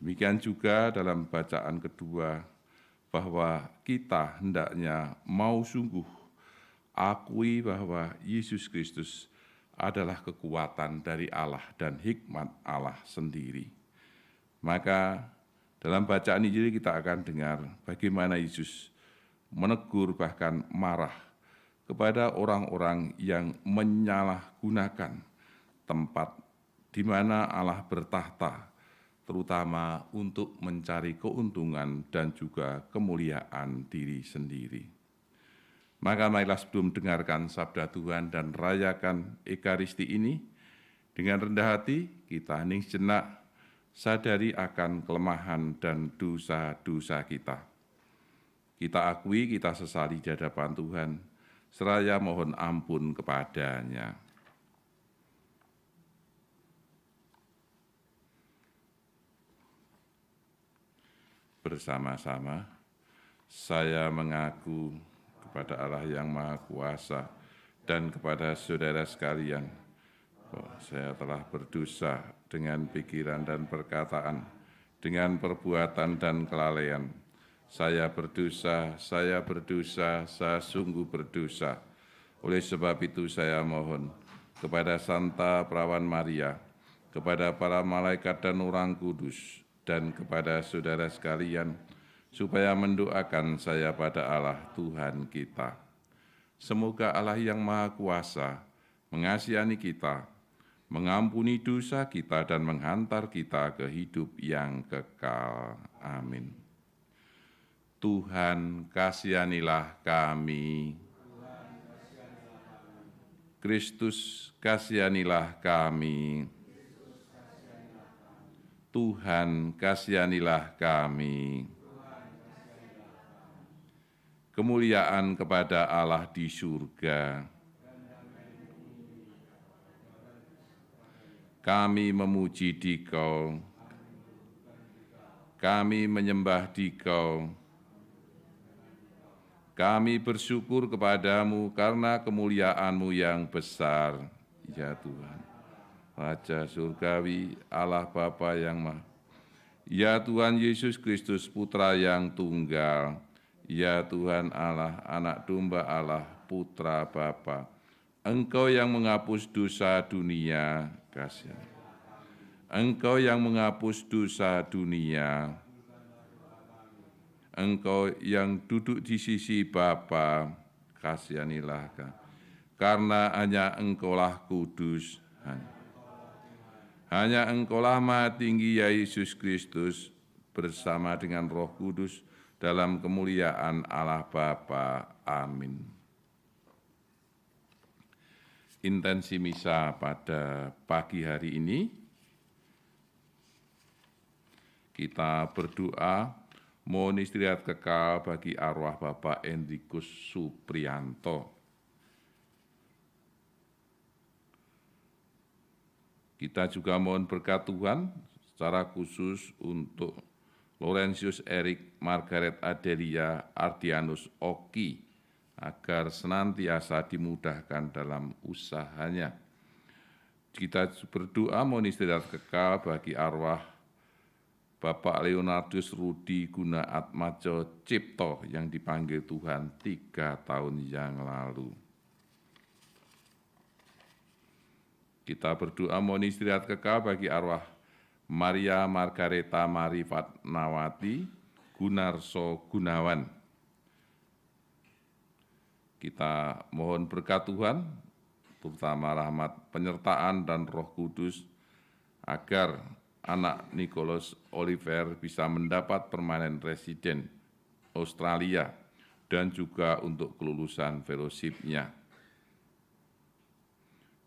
Demikian juga dalam bacaan kedua, bahwa kita hendaknya mau sungguh akui bahwa Yesus Kristus adalah kekuatan dari Allah dan hikmat Allah sendiri. Maka dalam bacaan Injil kita akan dengar bagaimana Yesus menegur bahkan marah kepada orang-orang yang menyalahgunakan tempat di mana Allah bertahta, terutama untuk mencari keuntungan dan juga kemuliaan diri sendiri. Maka marilah sebelum dengarkan sabda Tuhan dan rayakan Ekaristi ini, dengan rendah hati kita hening sejenak, sadari akan kelemahan dan dosa-dosa kita. Kita akui, kita sesali di hadapan Tuhan, seraya mohon ampun kepadanya. Bersama-sama, saya mengaku kepada Allah yang Maha Kuasa dan kepada saudara sekalian, bahwa saya telah berdosa dengan pikiran dan perkataan, dengan perbuatan dan kelalaian. Saya berdosa, saya sungguh berdosa. Oleh sebab itu saya mohon kepada Santa Perawan Maria, kepada para malaikat dan orang kudus, dan kepada saudara sekalian, supaya mendoakan saya pada Allah Tuhan kita. Semoga Allah yang Maha Kuasa mengasihani kita, mengampuni dosa kita, dan menghantar kita ke hidup yang kekal. Amin. Tuhan, kasihanilah kami. Kristus, kasihanilah kami. Tuhan, kasihanilah kami. Kemuliaan kepada Allah di surga. Kami memuji Dikau, kami menyembah Dikau, kami bersyukur kepadamu karena kemuliaan-Mu yang besar, ya Tuhan. Raja Surgawi, Allah Bapa yang Maha, ya Tuhan Yesus Kristus, Putra yang tunggal, ya Tuhan Allah, Anak Domba Allah, Putra Bapa, Engkau yang menghapus dosa dunia, kasihan. Engkau yang menghapus dosa dunia, Engkau yang duduk di sisi Bapa, kasihanilah kami. Karena hanya Engkaulah kudus, hanya Engkaulah Maha Tinggi, ya Yesus Kristus, bersama dengan Roh Kudus, dalam kemuliaan Allah Bapa. Amin. Intensi misa pada pagi hari ini, kita berdoa mohon istirahat kekal bagi arwah Bapak Enrikus Suprianto. Kita juga mohon berkat Tuhan secara khusus untuk Laurentius Erik, Margaret Adelia, Ardianus Oki, agar senantiasa dimudahkan dalam usahanya. Kita berdoa mohon istirahat kekal bagi arwah Bapak Leonardus Rudi Gunaatmajo Cipto yang dipanggil Tuhan 3 tahun yang lalu. Kita berdoa mohon istirahat kekal bagi arwah Maria Margareta Marifatnawati Gunarso Gunawan. Kita mohon berkat Tuhan, terutama rahmat penyertaan dan Roh Kudus, agar anak Nicholas Oliver bisa mendapat permanen residen Australia dan juga untuk kelulusan fellowship-nya.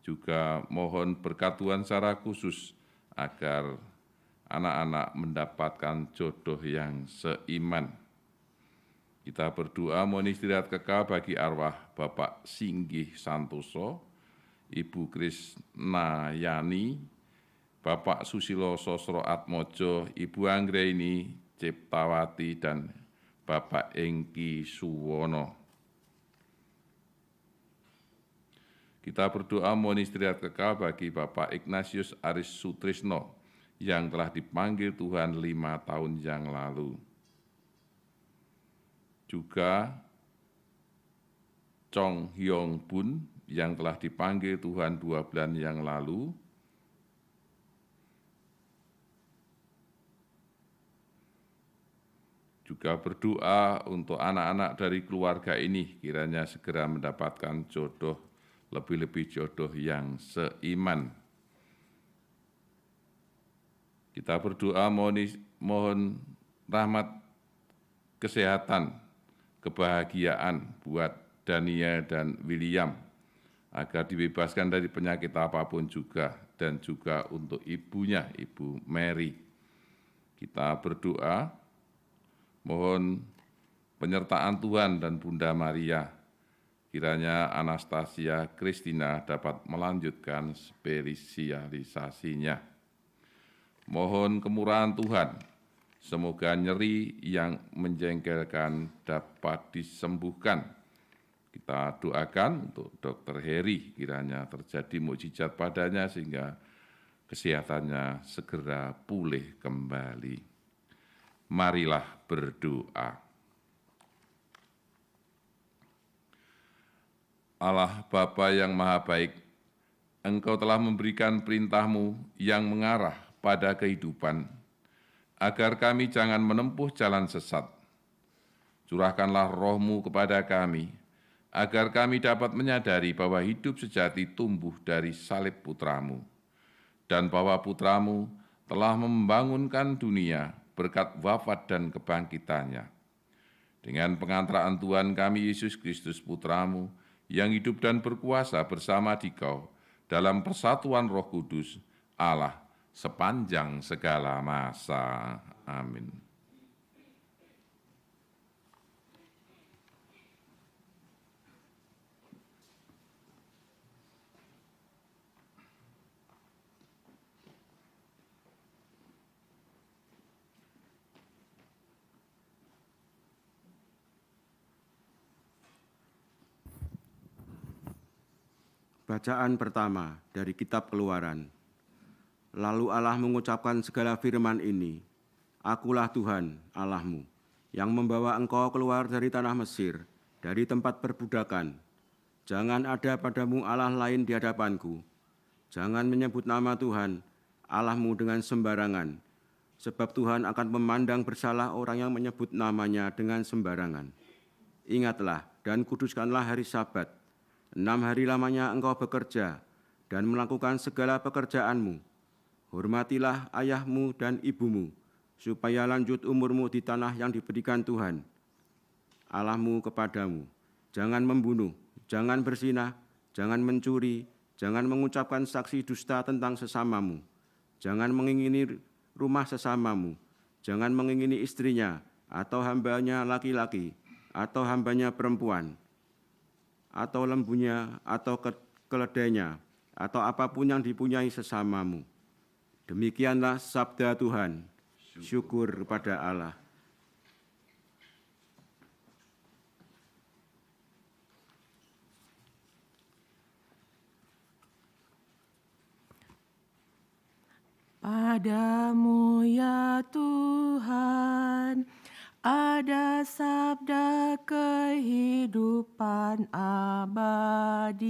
Juga mohon berkat Tuhan secara khusus agar anak-anak mendapatkan jodoh yang seiman. Kita berdoa mohon istirahat kekal bagi arwah Bapak Singgih Santoso, Ibu Krisnayani, Bapak Susilo Sosro Atmojo, Ibu Anggraini Ciptawati, dan Bapak Engki Suwono. Kita berdoa mohon istirahat kekal bagi Bapak Ignatius Aris Sutrisno, yang telah dipanggil Tuhan 5 tahun yang lalu. Juga Chong Hyong Bun yang telah dipanggil Tuhan 2 bulan yang lalu. Juga berdoa untuk anak-anak dari keluarga ini, kiranya segera mendapatkan jodoh, lebih-lebih jodoh yang seiman. Kita berdoa mohon rahmat kesehatan, kebahagiaan buat Dania dan William, agar dibebaskan dari penyakit apapun juga, dan juga untuk ibunya, Ibu Mary. Kita berdoa mohon penyertaan Tuhan dan Bunda Maria, kiranya Anastasia Kristina dapat melanjutkan spesialisasinya. Mohon kemurahan Tuhan, semoga nyeri yang menjengkelkan dapat disembuhkan. Kita doakan untuk Dr. Heri, kiranya terjadi mukjizat padanya sehingga kesehatannya segera pulih kembali. Marilah berdoa. Allah Bapa yang Maha Baik, Engkau telah memberikan perintah-Mu yang mengarah pada kehidupan, agar kami jangan menempuh jalan sesat. Curahkanlah roh-Mu kepada kami, agar kami dapat menyadari bahwa hidup sejati tumbuh dari salib Putra-Mu, dan bahwa Putra-Mu telah membangunkan dunia berkat wafat dan kebangkitannya. Dengan pengantaraan Tuhan kami Yesus Kristus Putra-Mu, yang hidup dan berkuasa bersama Dikau dalam persatuan Roh Kudus, Allah sepanjang segala masa. Amin. Bacaan pertama dari Kitab Keluaran. Lalu Allah mengucapkan segala firman ini, Akulah Tuhan Allahmu, yang membawa engkau keluar dari tanah Mesir, dari tempat perbudakan. Jangan ada padamu Allah lain di hadapanku. Jangan menyebut nama Tuhan Allahmu dengan sembarangan, sebab Tuhan akan memandang bersalah orang yang menyebut namanya dengan sembarangan. Ingatlah dan kuduskanlah hari Sabat. 6 hari lamanya engkau bekerja dan melakukan segala pekerjaanmu. Hormatilah ayahmu dan ibumu, supaya lanjut umurmu di tanah yang diberikan Tuhan Allahmu kepadamu. Jangan membunuh, jangan berzinah, jangan mencuri, jangan mengucapkan saksi dusta tentang sesamamu, jangan mengingini rumah sesamamu, jangan mengingini istrinya, atau hambanya laki-laki, atau hambanya perempuan, atau lembunya, atau keledainya, atau apapun yang dipunyai sesamamu. Demikianlah sabda Tuhan. Syukur kepada Allah. Padamu ya Tuhan, ada sabda kehidupan abadi.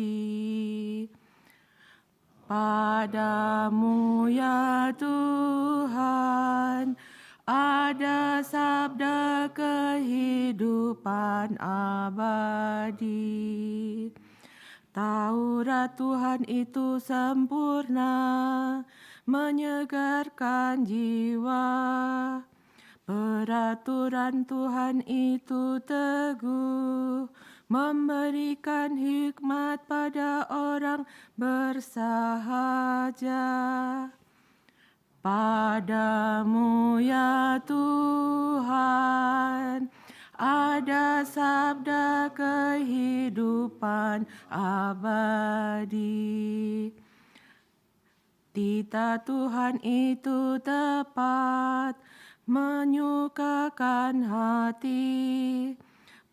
Padamu ya Tuhan, ada sabda kehidupan abadi. Taurat Tuhan itu sempurna, menyegarkan jiwa. Peraturan Tuhan itu teguh, memberikan hikmat pada orang bersahaja. Padamu ya Tuhan, ada sabda kehidupan abadi. Titah Tuhan itu tepat, menyukakan hati.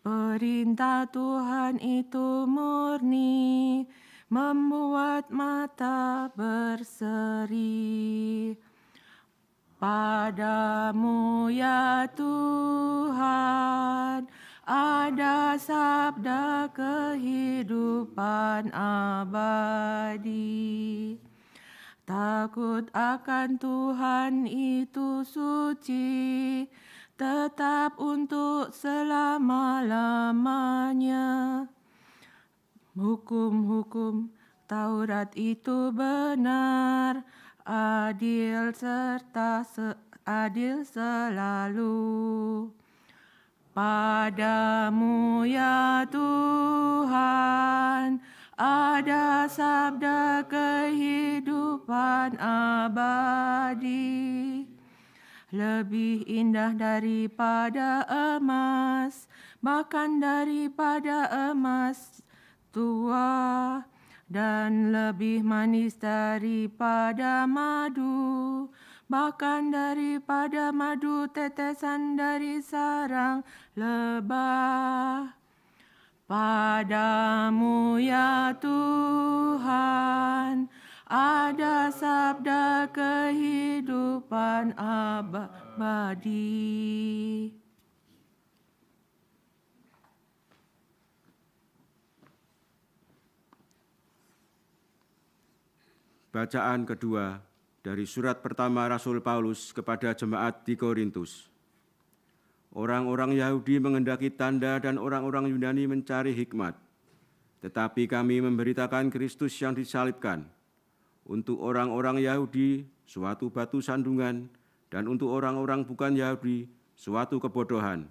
Perintah Tuhan itu murni, membuat mata berseri. Padamu ya Tuhan, ada sabda kehidupan abadi. Takut akan Tuhan itu suci, tetap untuk selama-lamanya. Hukum-hukum Taurat itu benar, adil serta adil selalu. Padamu ya Tuhan, ada sabda kehidupan abadi. Lebih indah daripada emas, bahkan daripada emas tua, dan lebih manis daripada madu, bahkan daripada madu tetesan dari sarang lebah. Padamu ya Tuhan, ada sabda kehidupan abadi. Bacaan kedua dari surat pertama Rasul Paulus kepada jemaat di Korintus. Orang-orang Yahudi menghendaki tanda dan orang-orang Yunani mencari hikmat. Tetapi kami memberitakan Kristus yang disalibkan. Untuk orang-orang Yahudi, suatu batu sandungan, dan untuk orang-orang bukan Yahudi, suatu kebodohan.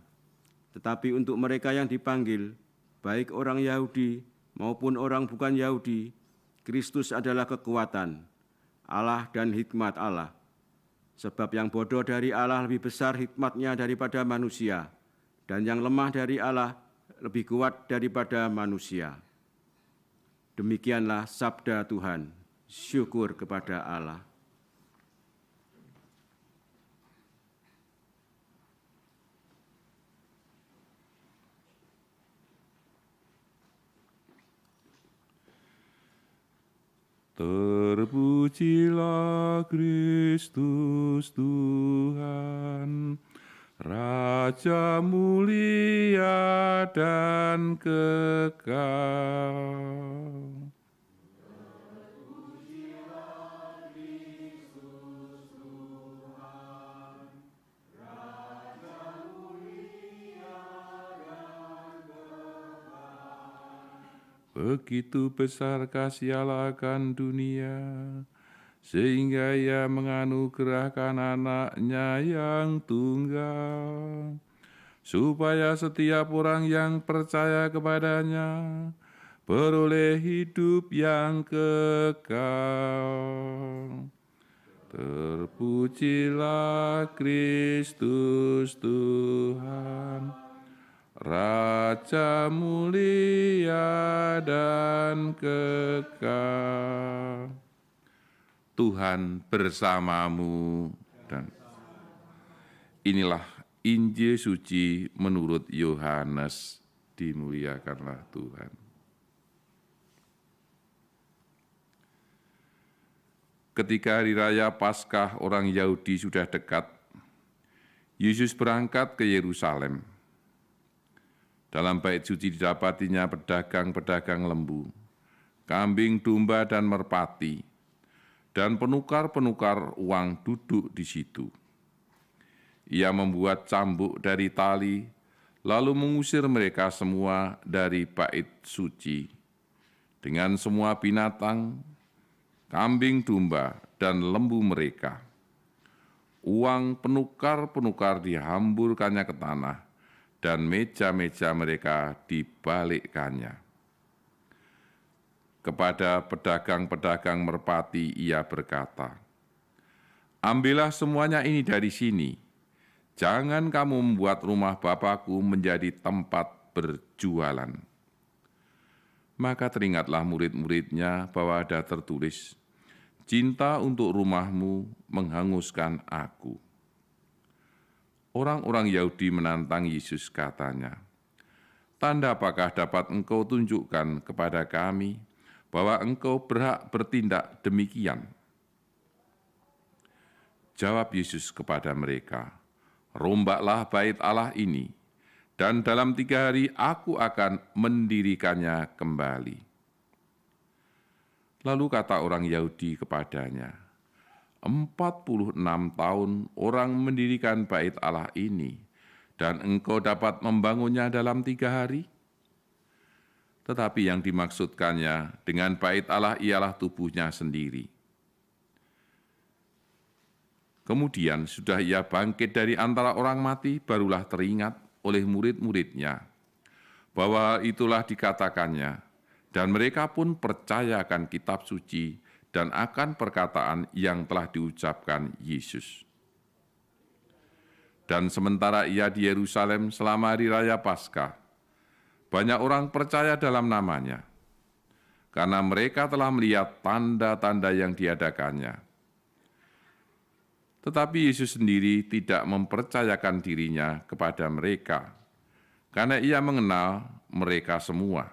Tetapi untuk mereka yang dipanggil, baik orang Yahudi maupun orang bukan Yahudi, Kristus adalah kekuatan Allah dan hikmat Allah. Sebab yang bodoh dari Allah lebih besar hikmatnya daripada manusia, dan yang lemah dari Allah lebih kuat daripada manusia. Demikianlah sabda Tuhan. Syukur kepada Allah. Terpujilah Kristus Tuhan, Raja mulia dan kekal. Begitu besar kasih Allah akan dunia, sehingga Ia menganugerahkan anaknya yang tunggal, supaya setiap orang yang percaya kepadanya beroleh hidup yang kekal. Terpujilah Kristus Tuhan, Raja mulia dan kekal. Tuhan bersamamu, dan inilah Injil suci menurut Yohanes. Dimuliakanlah Tuhan. Ketika hari raya Paskah orang Yahudi sudah dekat, Yesus berangkat ke Yerusalem. Dalam bait suci didapatinya pedagang-pedagang lembu, kambing, domba, dan merpati, dan penukar-penukar uang duduk di situ. Ia membuat cambuk dari tali, lalu mengusir mereka semua dari bait suci, dengan semua binatang, kambing, domba, dan lembu mereka. Uang penukar-penukar dihamburkannya ke tanah, dan meja-meja mereka dibalikkannya. Kepada pedagang-pedagang merpati ia berkata, "Ambillah semuanya ini dari sini. Jangan kamu membuat rumah Bapakku menjadi tempat berjualan." Maka teringatlah murid-muridnya bahwa ada tertulis, "Cinta untuk rumahmu menghanguskan aku." Orang-orang Yahudi menantang Yesus, katanya, "Tanda apakah dapat engkau tunjukkan kepada kami bahwa engkau berhak bertindak demikian?" Jawab Yesus kepada mereka, "Rombaklah bait Allah ini, dan dalam 3 hari aku akan mendirikannya kembali." Lalu kata orang Yahudi kepadanya, 46 tahun orang mendirikan bait Allah ini, dan engkau dapat membangunnya dalam 3 hari? Tetapi yang dimaksudkannya dengan bait Allah ialah tubuhnya sendiri. Kemudian sudah ia bangkit dari antara orang mati, barulah teringat oleh murid-muridnya bahwa itulah dikatakannya, dan mereka pun percaya akan kitab suci dan akan perkataan yang telah diucapkan Yesus. Dan sementara ia di Yerusalem selama hari raya Paskah, banyak orang percaya dalam namanya, karena mereka telah melihat tanda-tanda yang diadakannya. Tetapi Yesus sendiri tidak mempercayakan dirinya kepada mereka, karena ia mengenal mereka semua.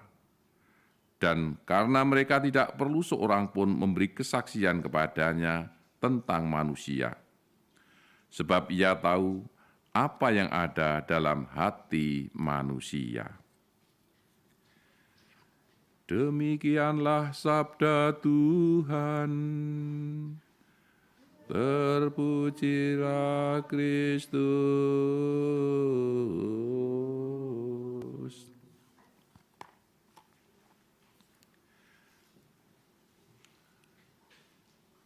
Dan karena mereka tidak perlu seorang pun memberi kesaksian kepadanya tentang manusia, sebab ia tahu apa yang ada dalam hati manusia. Demikianlah sabda Tuhan. Terpujilah Kristus.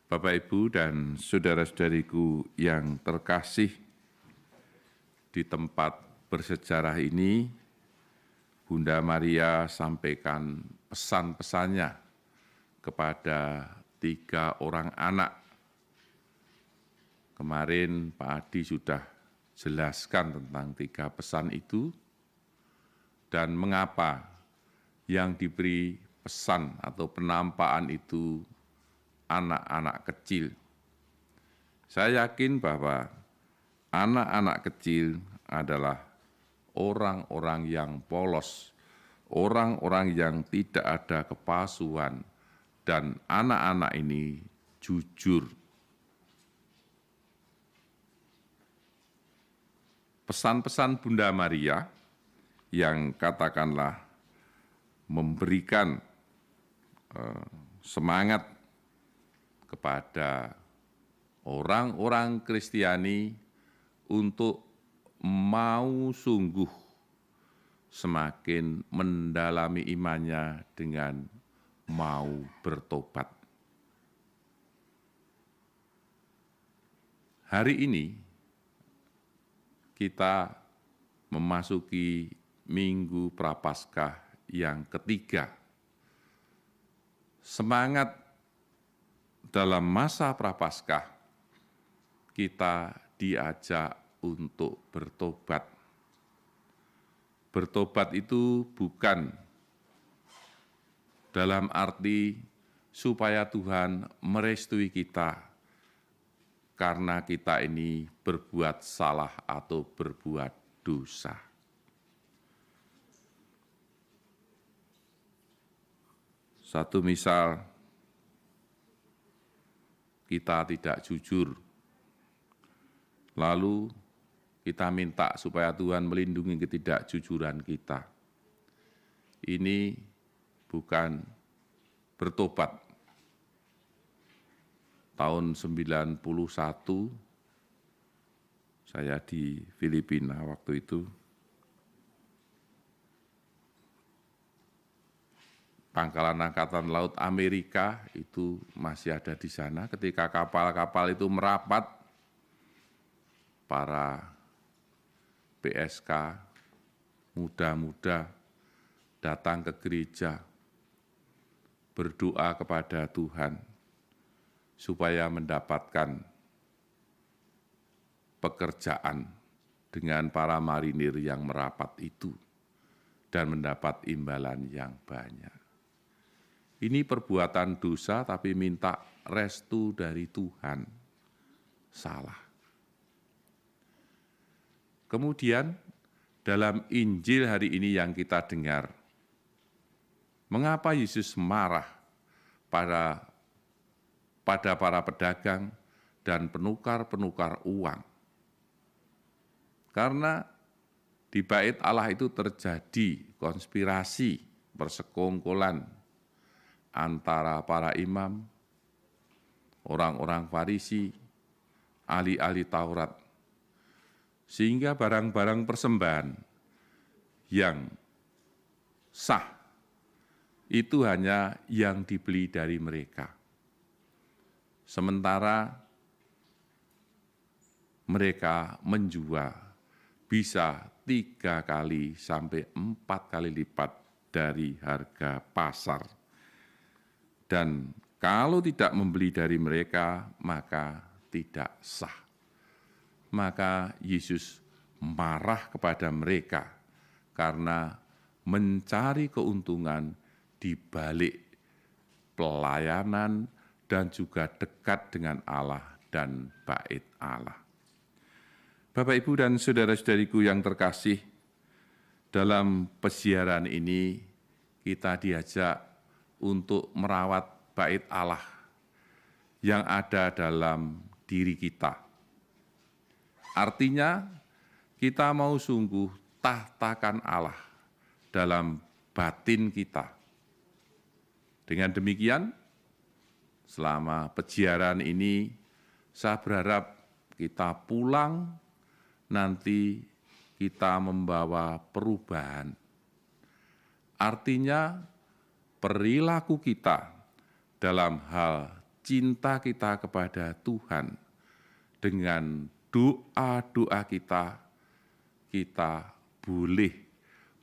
Bapak, Ibu, dan saudara-saudariku yang terkasih, di tempat bersejarah ini, Bunda Maria sampaikan pesan-pesannya kepada 3 orang anak. Kemarin Pak Adi sudah jelaskan tentang 3 pesan itu dan mengapa yang diberi pesan atau penampaan itu anak-anak kecil. Saya yakin bahwa anak-anak kecil adalah orang-orang yang polos, orang-orang yang tidak ada kepalsuan, dan anak-anak ini jujur. Pesan-pesan Bunda Maria yang katakanlah memberikan semangat kepada orang-orang Kristiani untuk mau sungguh semakin mendalami imannya dengan mau bertobat. Hari ini kita memasuki Minggu Prapaskah yang ketiga. Semangat dalam masa Prapaskah, kita diajak untuk bertobat. Bertobat itu bukan dalam arti supaya Tuhan merestui kita karena kita ini berbuat salah atau berbuat dosa. Satu misal, kita tidak jujur, lalu kita minta supaya Tuhan melindungi ketidakjujuran kita. Ini bukan bertobat. Tahun 91, saya di Filipina waktu itu, Pangkalan Angkatan Laut Amerika itu masih ada di sana. Ketika kapal-kapal itu merapat, para PSK muda-muda datang ke gereja, berdoa kepada Tuhan supaya mendapatkan pekerjaan dengan para marinir yang merapat itu dan mendapat imbalan yang banyak. Ini perbuatan dosa tapi minta restu dari Tuhan. Salah. Kemudian dalam Injil hari ini yang kita dengar, mengapa Yesus marah pada para pedagang dan penukar-penukar uang. Karena di bait Allah itu terjadi konspirasi, persekongkolan antara para imam, orang-orang Farisi, ahli-ahli Taurat, sehingga barang-barang persembahan yang sah itu hanya yang dibeli dari mereka. Sementara mereka menjual bisa 3 kali sampai 4 kali lipat dari harga pasar. Dan kalau tidak membeli dari mereka, maka tidak sah. Maka Yesus marah kepada mereka karena mencari keuntungan di balik pelayanan dan juga dekat dengan Allah dan bait Allah. Bapak, Ibu, dan saudara-saudariku yang terkasih, dalam pesiaran ini kita diajak untuk merawat bait Allah yang ada dalam diri kita. Artinya, kita mau sungguh tahtakan Allah dalam batin kita. Dengan demikian, selama pesiaran ini, saya berharap kita pulang, nanti kita membawa perubahan. Artinya, perilaku kita dalam hal cinta kita kepada Tuhan, dengan doa-doa kita boleh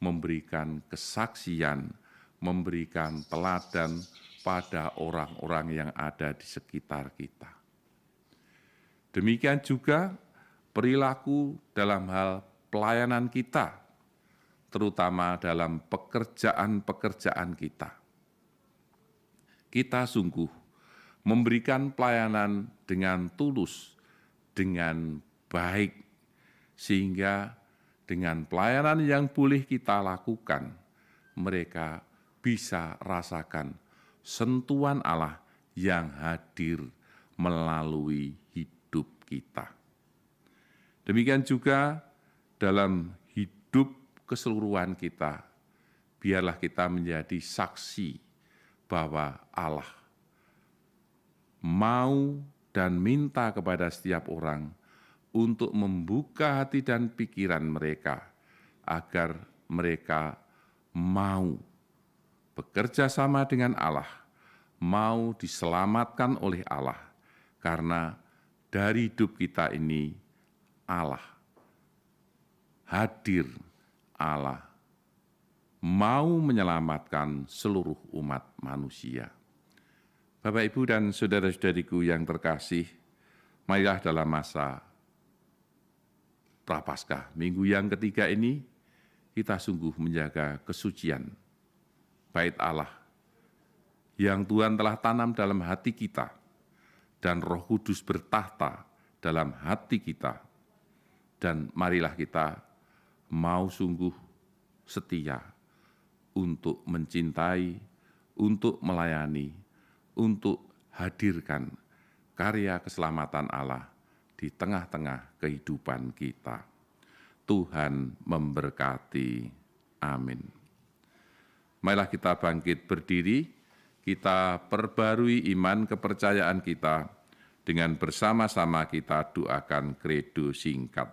memberikan kesaksian, memberikan teladan pada orang-orang yang ada di sekitar kita. Demikian juga perilaku dalam hal pelayanan kita, terutama dalam pekerjaan-pekerjaan kita. Kita sungguh memberikan pelayanan dengan tulus, dengan baik, sehingga dengan pelayanan yang boleh kita lakukan, mereka bisa rasakan sentuhan Allah yang hadir melalui hidup kita. Demikian juga dalam hidup keseluruhan kita, biarlah kita menjadi saksi bahwa Allah mau dan minta kepada setiap orang untuk membuka hati dan pikiran mereka agar mereka mau bekerja sama dengan Allah, mau diselamatkan oleh Allah, karena dari hidup kita ini Allah hadir, Allah mau menyelamatkan seluruh umat manusia. Bapak, Ibu, dan saudara-saudariku yang terkasih, marilah dalam masa Prapaskah minggu yang ketiga ini, kita sungguh menjaga kesucian bait Allah yang Tuhan telah tanam dalam hati kita, dan Roh Kudus bertahta dalam hati kita. Dan marilah kita mau sungguh setia untuk mencintai, untuk melayani, untuk hadirkan karya keselamatan Allah di tengah-tengah kehidupan kita. Tuhan memberkati. Amin. Marilah kita bangkit berdiri, kita perbarui iman kepercayaan kita dengan bersama-sama kita doakan kredo singkat.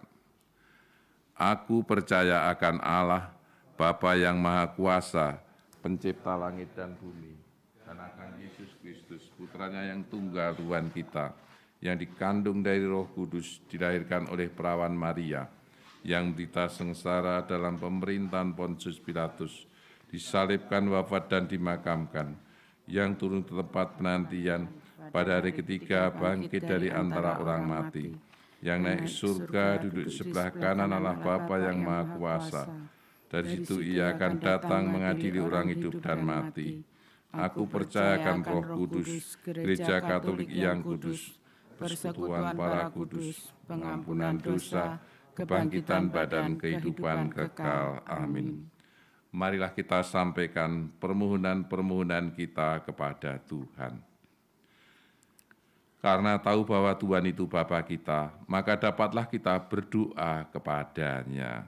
Aku percaya akan Allah, Bapa yang Maha Kuasa, pencipta langit dan bumi, dan akan Yesus Kristus, putranya yang tunggal Tuhan kita, yang dikandung dari Roh Kudus, dilahirkan oleh perawan Maria, yang menderita sengsara dalam pemerintahan Pontius Pilatus, disalibkan, wafat, dan dimakamkan, yang turun ke tempat penantian, pada hari ketiga bangkit dari antara orang mati, yang naik surga, duduk di sebelah kanan Allah Bapa yang Maha Kuasa. Dari situ ia akan datang mengadili orang hidup dan mati. Aku percayakan Roh Kudus, Gereja Katolik yang kudus, persekutuan para kudus, pengampunan dosa, kebangkitan badan kehidupan kekal. Amin. Marilah kita sampaikan permohonan-permohonan kita kepada Tuhan. Karena tahu bahwa Tuhan itu Bapa kita, maka dapatlah kita berdoa kepadanya.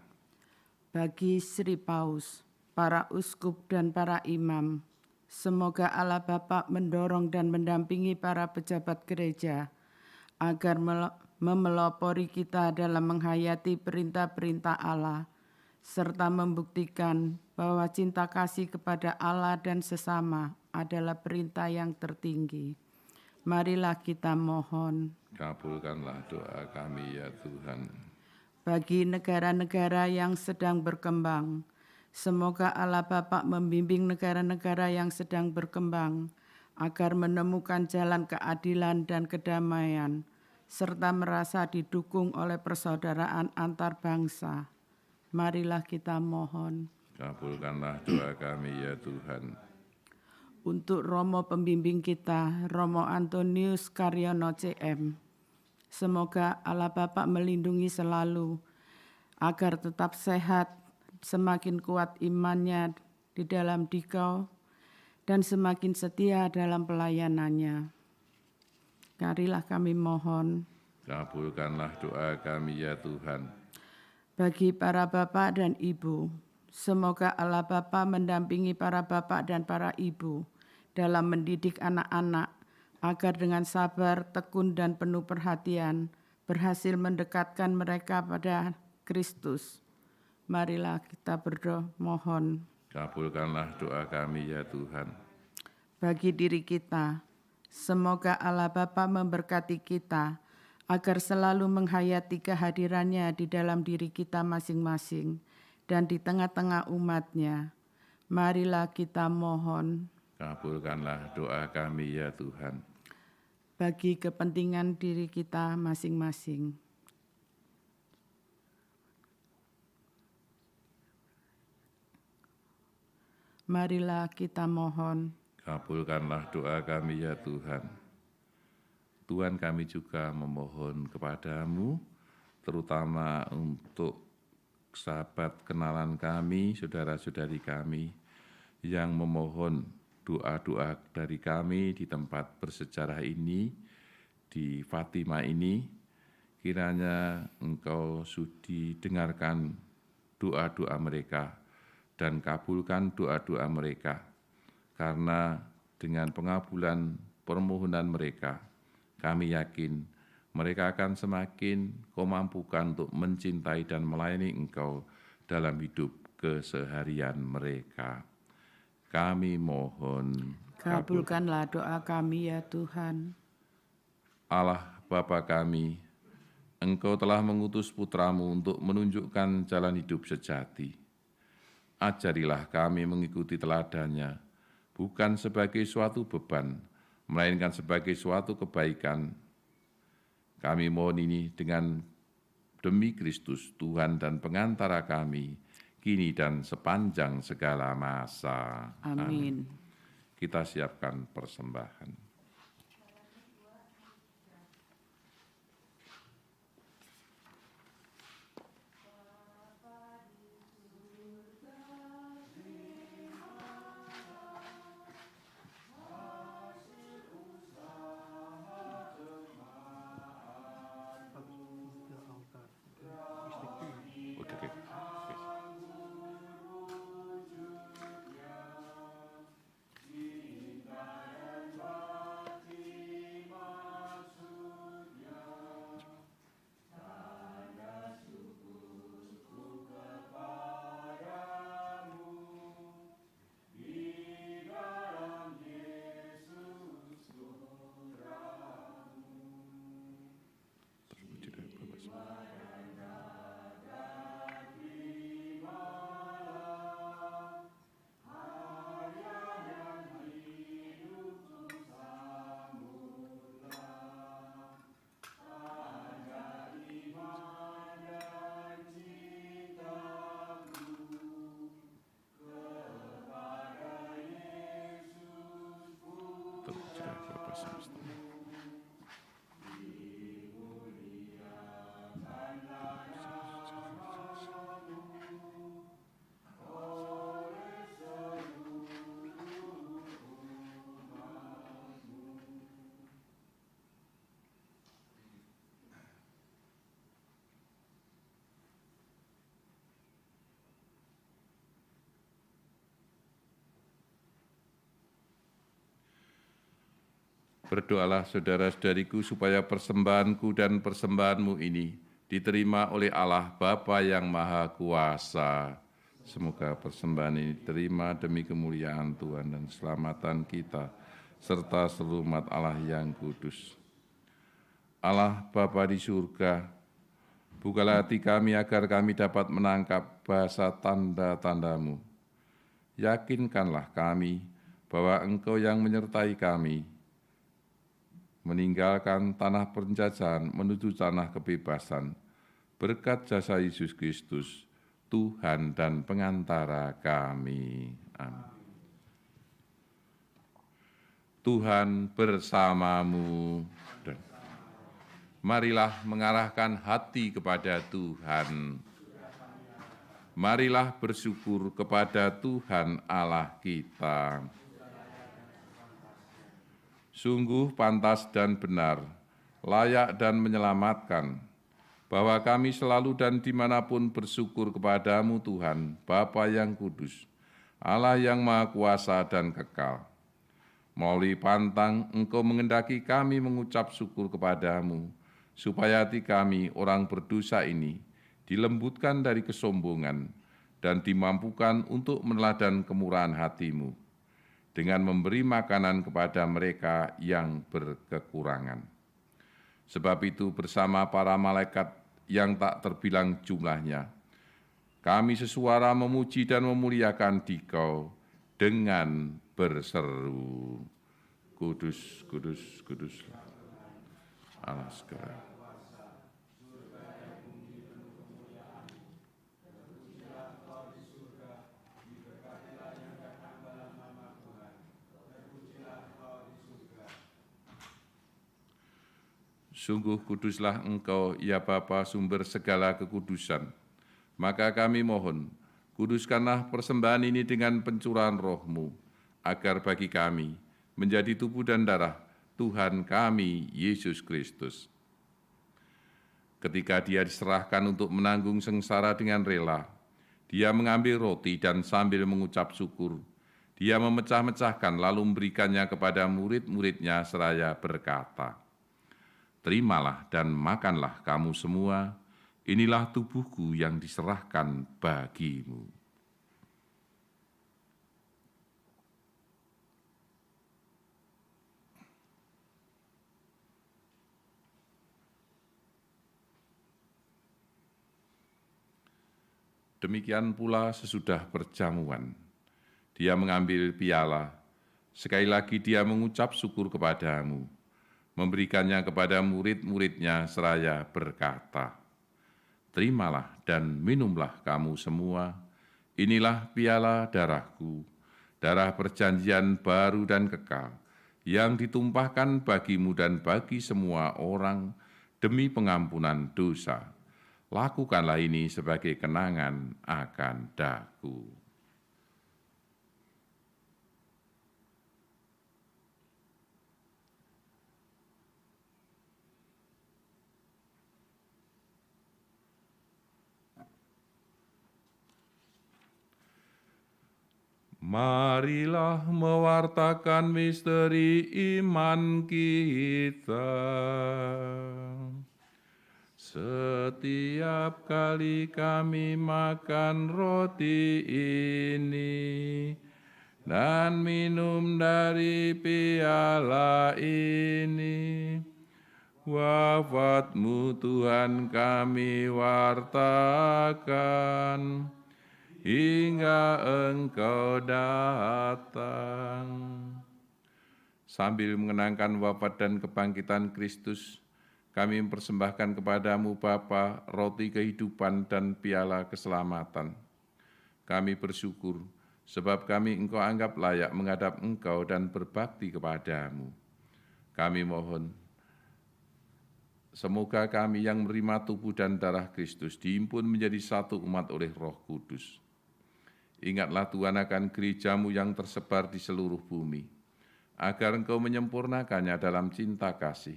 Bagi Sri Paus, para uskup dan para imam, semoga Allah Bapa mendorong dan mendampingi para pejabat gereja agar memelopori kita dalam menghayati perintah-perintah Allah, serta membuktikan bahwa cinta kasih kepada Allah dan sesama adalah perintah yang tertinggi. Marilah kita mohon. Kabulkanlah doa kami ya Tuhan. Bagi negara-negara yang sedang berkembang, semoga Allah Bapa membimbing negara-negara yang sedang berkembang agar menemukan jalan keadilan dan kedamaian, serta merasa didukung oleh persaudaraan antar bangsa. Marilah kita mohon. Kabulkanlah doa kami ya Tuhan. Untuk Romo pembimbing kita, Romo Antonius Karyono CM, semoga Allah Bapa melindungi selalu agar tetap sehat, semakin kuat imannya di dalam dikau, dan semakin setia dalam pelayanannya. Marilah kami mohon. Kabulkanlah doa kami ya Tuhan. Bagi para bapak dan ibu, semoga Allah Bapa mendampingi para bapak dan para ibu dalam mendidik anak-anak agar dengan sabar, tekun, dan penuh perhatian berhasil mendekatkan mereka pada Kristus. Marilah kita berdoa mohon. Kabulkanlah doa kami ya Tuhan. Bagi diri kita, semoga Allah Bapa memberkati kita agar selalu menghayati kehadirannya di dalam diri kita masing-masing dan di tengah-tengah umat-Nya. Marilah kita mohon. Kabulkanlah doa kami ya Tuhan. Bagi kepentingan diri kita masing-masing. Marilah kita mohon. Kabulkanlah doa kami ya Tuhan. Tuhan, kami juga memohon kepadamu, terutama untuk sahabat kenalan kami, saudara-saudari kami, yang memohon doa-doa dari kami di tempat bersejarah ini, di Fatima ini, kiranya Engkau sudi dengarkan doa-doa mereka dan kabulkan doa-doa mereka, karena dengan pengabulan permohonan mereka, kami yakin mereka akan semakin Kau mampukan untuk mencintai dan melayani Engkau dalam hidup keseharian mereka. Kami mohon, Kabulkanlah doa kami ya Tuhan. Allah Bapa kami, Engkau telah mengutus Putra-Mu untuk menunjukkan jalan hidup sejati. Ajarilah kami mengikuti teladannya, bukan sebagai suatu beban, melainkan sebagai suatu kebaikan. Kami mohon ini demi Kristus, Tuhan dan pengantara kami, kini dan sepanjang segala masa. Amin. Kita siapkan persembahan. Berdoalah saudara-saudariku supaya persembahanku dan persembahanmu ini diterima oleh Allah Bapa yang Maha Kuasa. Semoga persembahan ini diterima demi kemuliaan Tuhan dan keselamatan kita, serta seluruh umat Allah yang kudus. Allah Bapa di surga, bukalah hati kami agar kami dapat menangkap bahasa tanda-tanda-Mu. Yakinkanlah kami bahwa Engkau yang menyertai kami, meninggalkan tanah penjajahan menuju tanah kebebasan, berkat jasa Yesus Kristus, Tuhan dan pengantara kami. Amin. Tuhan bersamamu. Marilah mengarahkan hati kepada Tuhan. Marilah bersyukur kepada Tuhan Allah kita. Sungguh pantas dan benar, layak dan menyelamatkan, bahwa kami selalu dan dimanapun bersyukur kepadamu Tuhan, Bapa yang kudus, Allah yang Maha Kuasa dan kekal. Melalui pantang Engkau mengendaki kami mengucap syukur kepadamu, supaya hati kami orang berdosa ini dilembutkan dari kesombongan dan dimampukan untuk meneladan kemurahan hati-Mu, dengan memberi makanan kepada mereka yang berkekurangan. Sebab itu bersama para malaikat yang tak terbilang jumlahnya, kami sesuara memuji dan memuliakan Dikau dengan berseru, Kudus, kudus, kudus, Allah segala. Sungguh kuduslah Engkau, ya Bapa, sumber segala kekudusan. Maka kami mohon, kuduskanlah persembahan ini dengan pencurahan Roh-Mu, agar bagi kami menjadi tubuh dan darah Tuhan kami, Yesus Kristus. Ketika Dia diserahkan untuk menanggung sengsara dengan rela, Dia mengambil roti dan sambil mengucap syukur, Dia memecah-mecahkan lalu memberikannya kepada murid-murid-Nya seraya berkata, "Terimalah dan makanlah kamu semua, inilah tubuhku yang diserahkan bagimu." Demikian pula sesudah perjamuan, Dia mengambil piala, sekali lagi Dia mengucap syukur kepadamu, memberikannya kepada murid-murid-Nya seraya berkata, "Terimalah dan minumlah kamu semua, inilah piala darah-Ku, darah perjanjian baru dan kekal, yang ditumpahkan bagimu dan bagi semua orang demi pengampunan dosa. Lakukanlah ini sebagai kenangan akan Daku." Marilah mewartakan misteri iman kita. Setiap kali kami makan roti ini dan minum dari piala ini, wafat-Mu Tuhan kami wartakan, hingga Engkau datang. Sambil mengenangkan wafat dan kebangkitan Kristus, kami mempersembahkan kepadamu Bapa roti kehidupan dan piala keselamatan. Kami bersyukur sebab kami Engkau anggap layak menghadap Engkau dan berbakti kepadamu. Kami mohon, semoga kami yang menerima tubuh dan darah Kristus dihimpun menjadi satu umat oleh Roh Kudus. Ingatlah Tuhan akan gereja-Mu yang tersebar di seluruh bumi, agar Engkau menyempurnakannya dalam cinta kasih,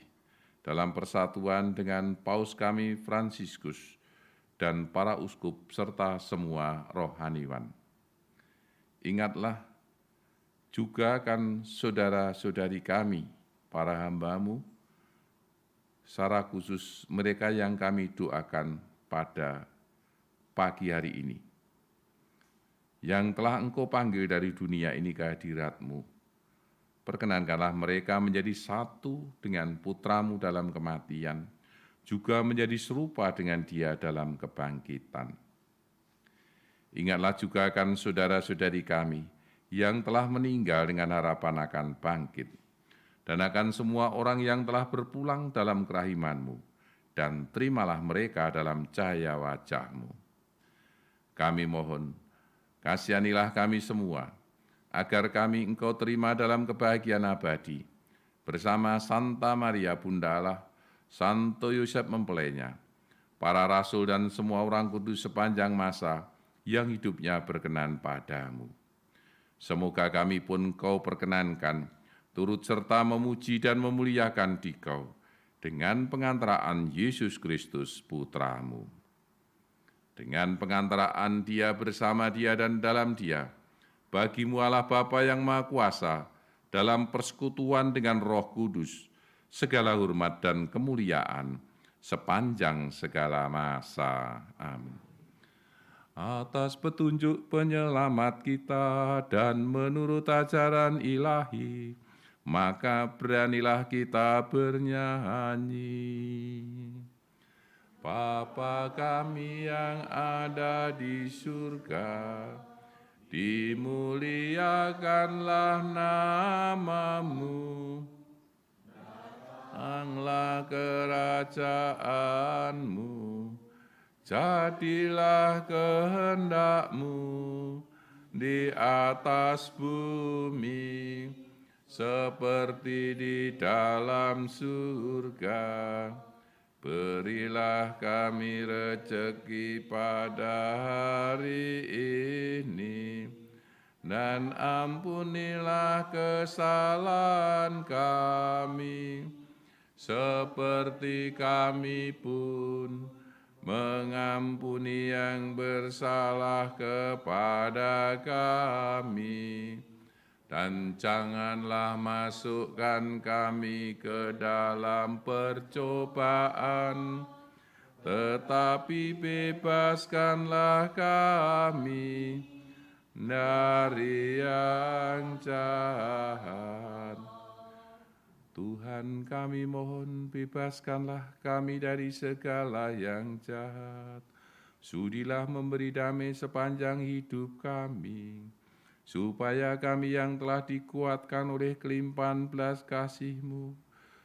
dalam persatuan dengan Paus kami Fransiskus dan para uskup serta semua rohaniwan. Ingatlah juga akan saudara-saudari kami, para hamba-Mu, secara khusus mereka yang kami doakan pada pagi hari ini, yang telah Engkau panggil dari dunia ini ke hadirat-Mu. Perkenankanlah mereka menjadi satu dengan Putra-Mu dalam kematian, juga menjadi serupa dengan Dia dalam kebangkitan. Ingatlah juga akan saudara-saudari kami yang telah meninggal dengan harapan akan bangkit, dan akan semua orang yang telah berpulang dalam kerahiman-Mu, dan terimalah mereka dalam cahaya wajah-Mu. Kami mohon, kasihanilah kami semua, agar kami Engkau terima dalam kebahagiaan abadi, bersama Santa Maria Bunda Allah, Santo Yosef mempelainya, para rasul dan semua orang kudus sepanjang masa yang hidupnya berkenan padamu. Semoga kami pun Kau perkenankan, turut serta memuji dan memuliakan Dikau, dengan pengantaraan Yesus Kristus Putra-Mu. Dengan pengantaraan Dia, bersama Dia, dan dalam Dia, bagi-Mu Allah Bapa yang Maha Kuasa, dalam persekutuan dengan Roh Kudus, segala hormat dan kemuliaan sepanjang segala masa. Amin. Atas petunjuk penyelamat kita dan menurut ajaran ilahi, maka beranilah kita bernyanyi. Bapa kami yang ada di surga, dimuliakanlah nama-Mu. Datanglah kerajaan-Mu, jadilah kehendak-Mu di atas bumi, seperti di dalam surga. Berilah kami rejeki pada hari ini, dan ampunilah kesalahan kami, seperti kami pun mengampuni yang bersalah kepada kami. Dan janganlah masukkan kami ke dalam percobaan, tetapi bebaskanlah kami dari yang jahat. Tuhan, kami mohon, bebaskanlah kami dari segala yang jahat. Sudilah memberi damai sepanjang hidup kami, supaya kami yang telah dikuatkan oleh kelimpahan belas kasih-Mu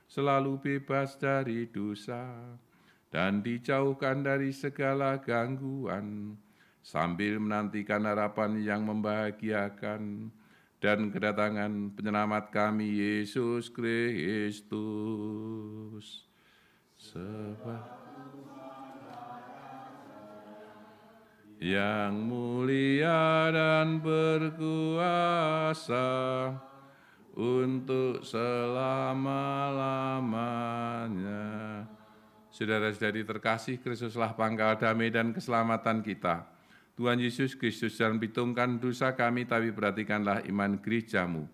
selalu bebas dari dosa dan dijauhkan dari segala gangguan, sambil menantikan harapan yang membahagiakan dan kedatangan penyelamat kami, Yesus Kristus. Sebab yang mulia dan berkuasa untuk selama-lamanya. Saudara-saudari terkasih, Kristuslah pangkal damai dan keselamatan kita. Tuhan Yesus Kristus, jangan perhitungkan dosa kami, tapi perhatikanlah iman gereja-Mu.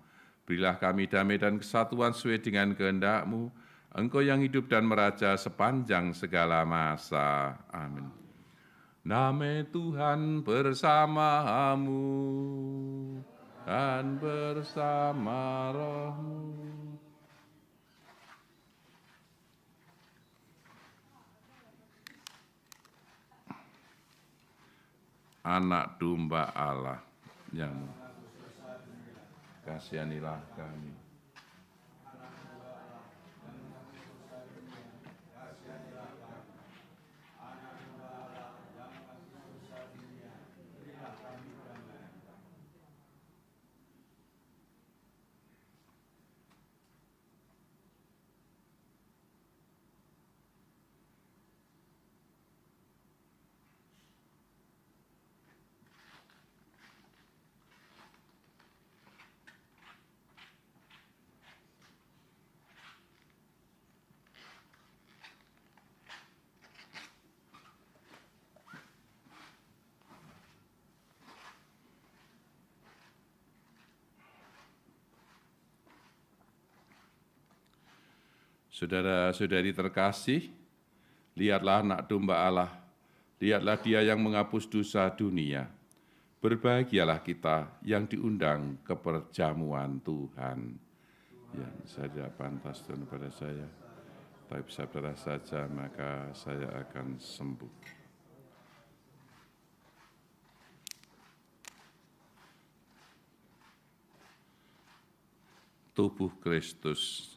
Berilah kami damai dan kesatuan sesuai dengan kehendak-Mu, Engkau yang hidup dan meraja sepanjang segala masa. Amin. Damai Tuhan bersamamu dan bersama roh-Mu. Anak domba Allah yang kasihanilah kami. Saudara-saudari terkasih, lihatlah anak domba Allah, lihatlah dia yang menghapus dosa dunia. Berbahagialah kita yang diundang ke perjamuan Tuhan. Yang saja pantas Tuhan pada saya, tapi saudara saja maka saya akan sembuh. Tubuh Kristus.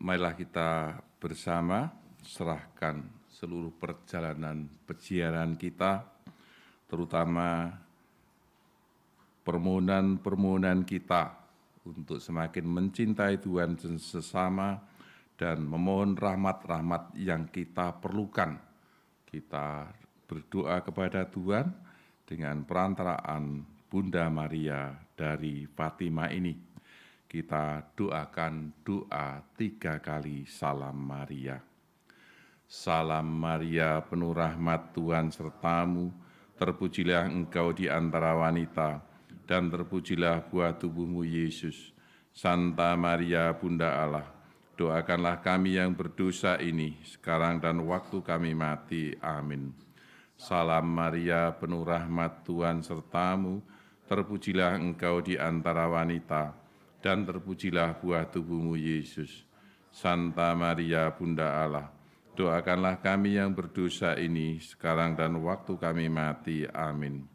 Marilah kita bersama serahkan seluruh perjalanan peziarah kita, terutama permohonan-permohonan kita untuk semakin mencintai Tuhan dan sesama dan memohon rahmat-rahmat yang kita perlukan. Kita berdoa kepada Tuhan dengan perantaraan Bunda Maria dari Fatima ini. Kita doakan doa 3 kali Salam Maria. Salam Maria, penuh rahmat Tuhan sertamu, terpujilah engkau di antara wanita, dan terpujilah buah tubuhmu Yesus. Santa Maria, Bunda Allah, doakanlah kami yang berdosa ini, sekarang dan waktu kami mati. Amin. Salam Maria, penuh rahmat Tuhan sertamu, terpujilah engkau di antara wanita, dan terpujilah buah tubuhmu Yesus. Santa Maria Bunda Allah, doakanlah kami yang berdosa ini sekarang dan waktu kami mati. Amin.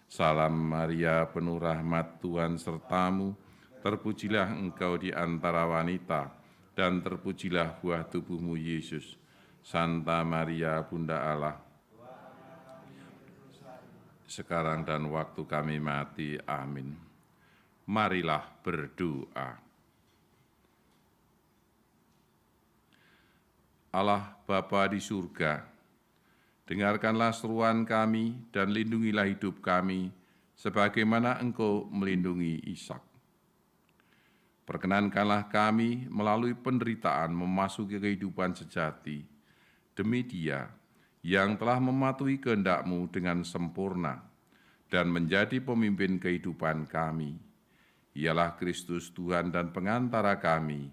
Salam Maria, penuh rahmat, Tuhan sertamu, terpujilah engkau di antara wanita, dan terpujilah buah tubuhmu Yesus. Santa Maria Bunda Allah, sekarang dan waktu kami mati. Amin. Marilah berdoa. Allah Bapa di surga, dengarkanlah seruan kami dan lindungilah hidup kami, sebagaimana Engkau melindungi Ishak. Perkenankanlah kami melalui penderitaan memasuki kehidupan sejati, demi Dia yang telah mematuhi kehendak-Mu dengan sempurna dan menjadi pemimpin kehidupan kami. Ialah Kristus Tuhan dan pengantara kami,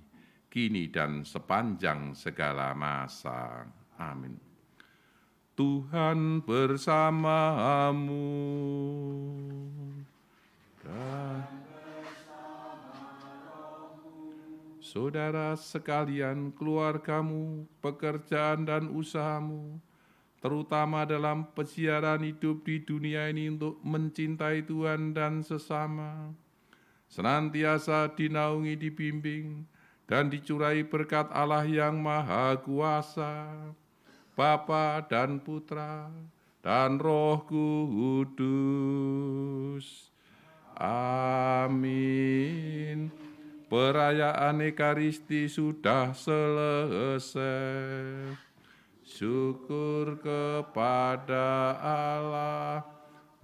kini dan sepanjang segala masa. Amin. Tuhan bersamamu. Dan saudara sekalian, keluargamu, pekerjaan dan usahamu, terutama dalam pesiaran hidup di dunia ini untuk mencintai Tuhan dan sesama, senantiasa dinaungi, dibimbing, dan dicurai berkat Allah yang Maha Kuasa, Bapa dan Putra dan Roh Kudus. Amin. Perayaan Ekaristi sudah selesai. Syukur kepada Allah.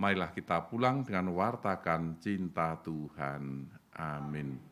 Marilah kita pulang dengan wartakan cinta Tuhan. Amin.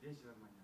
Yesus namanya.